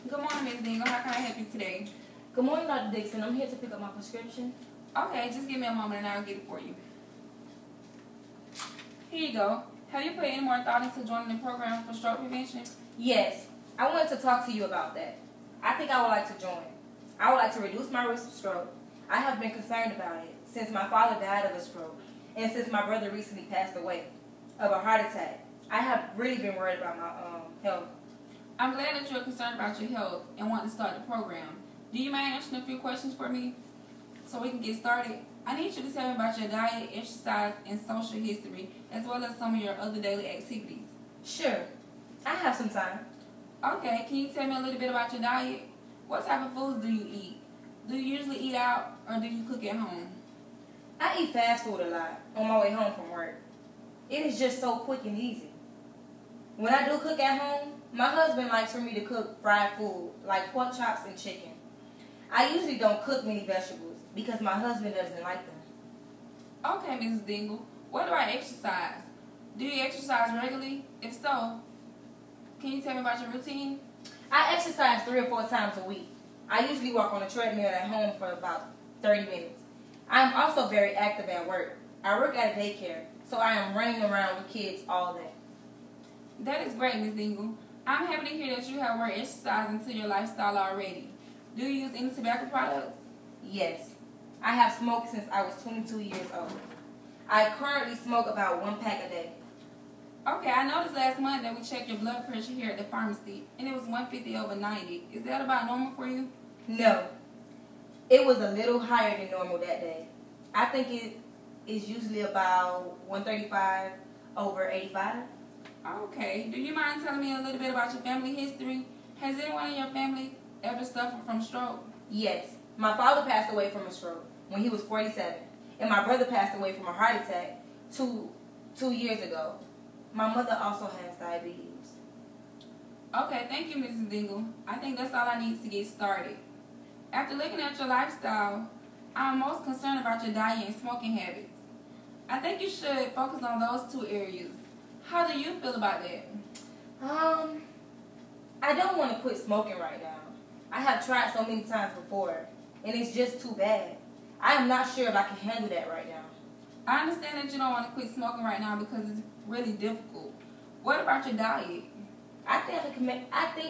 Good morning, Ms. Dingle. How can I help you today? Good morning, Dr. Dixon. I'm here to pick up my prescription. Okay, just give me a moment and I'll get it for you. Here you go. Have you put any more thought into joining the program for stroke prevention? Yes, I wanted to talk to you about that. I think I would like to join. I would like to reduce my risk of stroke. I have been concerned about it since my father died of a stroke and since my brother recently passed away of a heart attack. I have really been worried about my health. I'm glad that you're concerned about your health and want to start the program. Do you mind answering a few questions for me so we can get started? I need you to tell me about your diet, exercise, and social history, as well as some of your other daily activities. Sure. I have some time. Okay, can you tell me a little bit about your diet? What type of foods do you eat? Do you usually eat out or do you cook at home? I eat fast food a lot on my way home from work. It is just so quick and easy. When I do cook at home, my husband likes for me to cook fried food like pork chops and chicken. I usually don't cook many vegetables because my husband doesn't like them. Okay, Mrs. Dingle. What about exercise? Do you exercise regularly? If so, can you tell me about your routine? I exercise 3 or 4 times a week. I usually walk on a treadmill at home for about 30 minutes. I am also very active at work. I work at a daycare, so I am running around with kids all day. That is great, Ms. Dingle. I'm happy to hear that you have worked exercise into your lifestyle already. Do you use any tobacco products? Yes. I have smoked since I was 22 years old. I currently smoke about 1 pack a day. Okay, I noticed last month that we checked your blood pressure here at the pharmacy, and it was 150/90. Is that about normal for you? No. It was a little higher than normal that day. I think it is usually about 135/85. Okay. Do you mind telling me a little bit about your family history? Has anyone in your family ever suffered from stroke? Yes. My father passed away from a stroke when he was 47, and my brother passed away from a heart attack two years ago. My mother also has diabetes. Okay, thank you, Mrs. Dingle. I think that's all I need to get started. After looking at your lifestyle, I'm most concerned about your diet and smoking habits. I think you should focus on those 2 areas. How do you feel about that? I don't want to quit smoking right now. I have tried so many times before, and it's just too bad. I am not sure if I can handle that right now. I understand that you don't want to quit smoking right now because it's really difficult. What about your diet? I think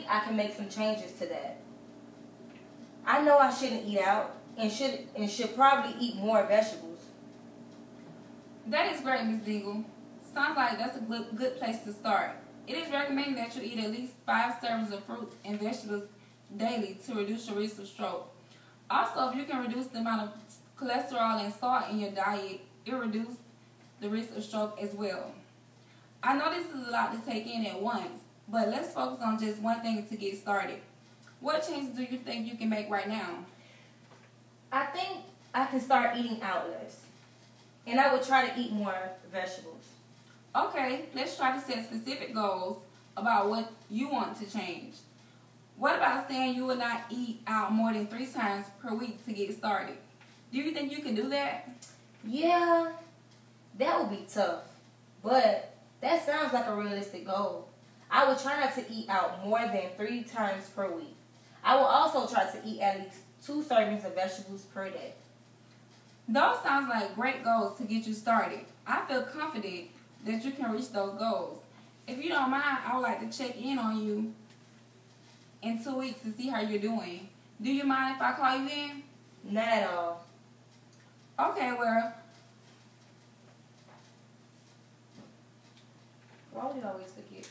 I can make some changes to that. I know I shouldn't eat out and should probably eat more vegetables. That is great, Ms. Dingle. Sounds like that's a good place to start. It is recommended that you eat at least 5 servings of fruits and vegetables daily to reduce your risk of stroke. Also, if you can reduce the amount of cholesterol and salt in your diet, it will reduce the risk of stroke as well. I know this is a lot to take in at once, but let's focus on just one thing to get started. What changes do you think you can make right now? I think I can start eating out less, and I would try to eat more vegetables. Okay, let's try to set specific goals about what you want to change. What about saying you will not eat out more than 3 times per week to get started? Do you think you can do that? Yeah, that would be tough, but that sounds like a realistic goal. I will try not to eat out more than 3 times per week. I will also try to eat at least 2 servings of vegetables per day. Those sounds like great goals to get you started. I feel confident that you can reach those goals. If you don't mind, I would like to check in on you in 2 weeks to see how you're doing. Do you mind if I call you in? Not at all. Okay, well. Why would you always forget?